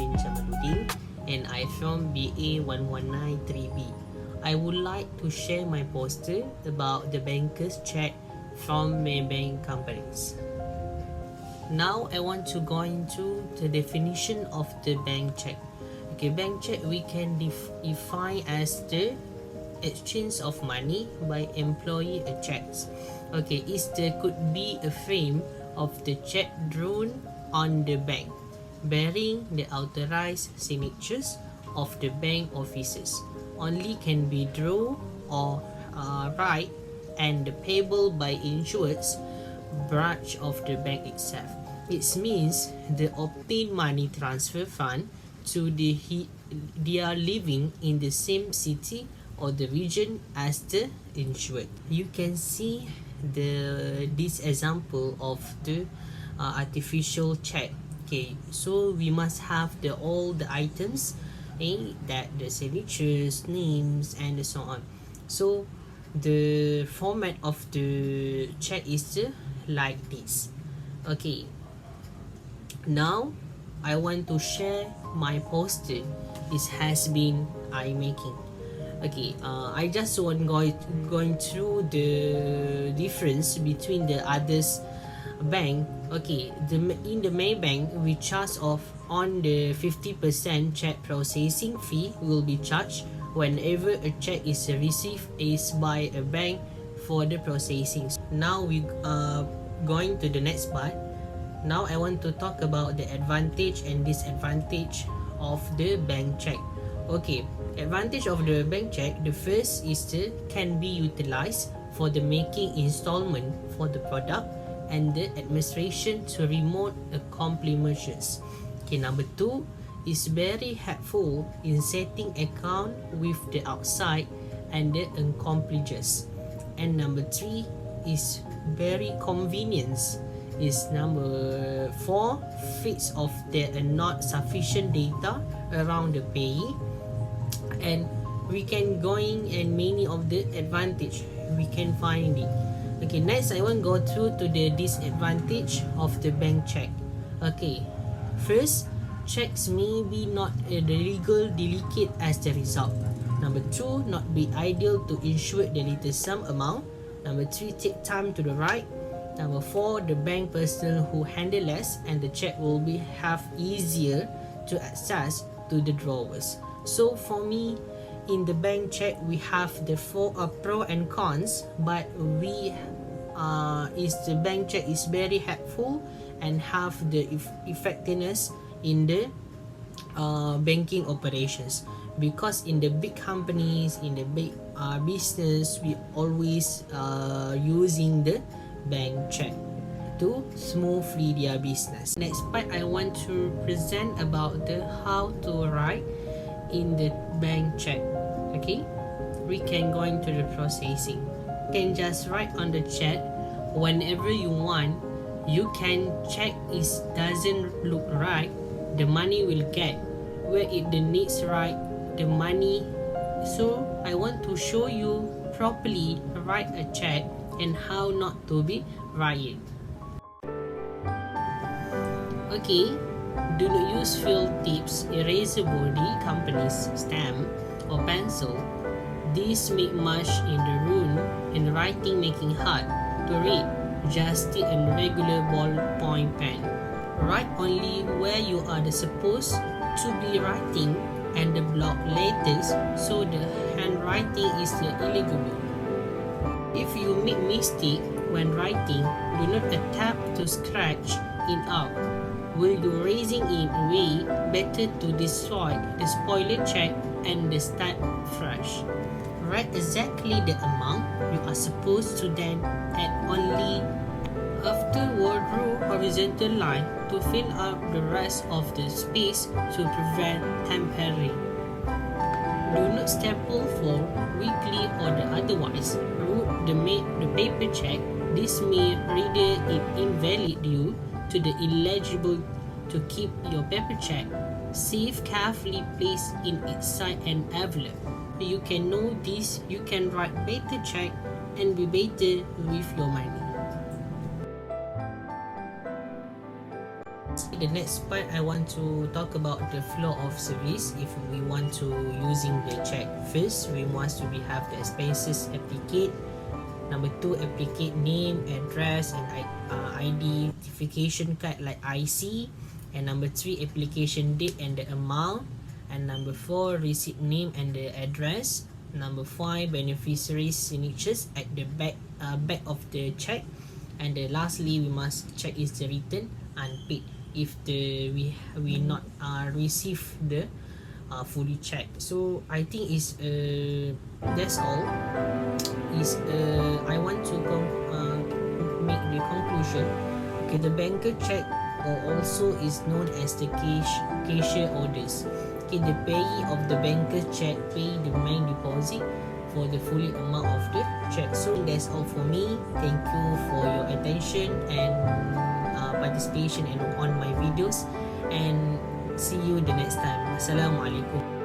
name Jamalludin and I from BA 1193B. I would like to share my poster about the banker's check from Maybank companies. Now I want to go into the definition of the bank check. Okay, bank check we can define as the exchange of money by employee a checks. Okay, there could be a frame of the check drawn on the bank, bearing the authorized signatures of the bank officers. Only can be drawn or write and payable by insured branch of the bank itself. It means the obtained money transfer fund to they are living in the same city or the region as the insured. You can see this example of the artificial check. Okay, so we must have all the items, that the signatures, names, and so on. So the format of the check is like this. Okay, now I want to share my poster. This has been I making. Okay, I just want going through the difference between the others bank. Okay, in the Maybank we charge off on the 50% check processing fee will be charged whenever a check is received by a bank for the processing. Now we are going to the next part. Now I want to talk about the advantage and disadvantage of the bank check. Okay, advantage of the bank check, the first is can be utilized for the making installment for the product and the administration to remote accomplishments. Okay, number two is very helpful in setting account with the outside and the accomplices. And number three is very convenience. Is number four, fits of there are not sufficient data around the payee, and we can going and many of the advantage we can find it. Okay, next I want go through to the disadvantage of the bank check. Okay, first, checks may be not the legal delicate as the result. Number two, not be ideal to insure the little sum amount. Number three, take time to the write. Number four, the bank personnel who handle less and the check will be have easier to access to the drawers. So for me, in the bank check we have the four pro and cons, but we the bank check is very helpful and have the effectiveness in the banking operations, because in the big companies, in the big business, we always using the bank check to smoothly their business. Next part I want to present about the how to write in the bank check. Okay, we can go into the processing. You can just write on the check whenever you want. You can check it doesn't look right, the money will get where it needs right the money. So I want to show you properly write a check and how not to be write it. Okay, do not use field tips, eraser body, company's stamp or pencil. These make much in the room and writing making hard to read. Just stick a regular ballpoint pen. Write only where you are supposed to be writing and the block letters, so the handwriting is illegible. If you make mistake when writing, do not attempt to scratch it out. Will you raising it away, better to destroy the spoiled check and start fresh. Write exactly the amount you are supposed to, then add only afterward row horizontal line to fill up the rest of the space to prevent tampering. Do not staple for weekly or otherwise root the paper check. This may render it invalid due to the illegible. To keep your paper check safe, carefully placed in inside an envelope. You can know this, you can write better check and be better with your money. the next part I want to talk about the flow of service. If we want to using the check, first we must to have the expenses applicate. Number 2, applicate name, address and identification card like IC. And number 3, application date and the amount. And number 4, receipt name and the address. Number 5, beneficiaries signatures at the back of the check. And lastly, we must check is the return unpaid if we not receive the fully checked. So I think is that's all. Is I want to make the conclusion. Okay, the banker check or also is known as the cashier orders. Okay, the payee of the banker check pay the main deposit for the fully amount of the check. So that's all for me. Thank you for your attention and participation and on my videos, and see you the next time. Assalamualaikum.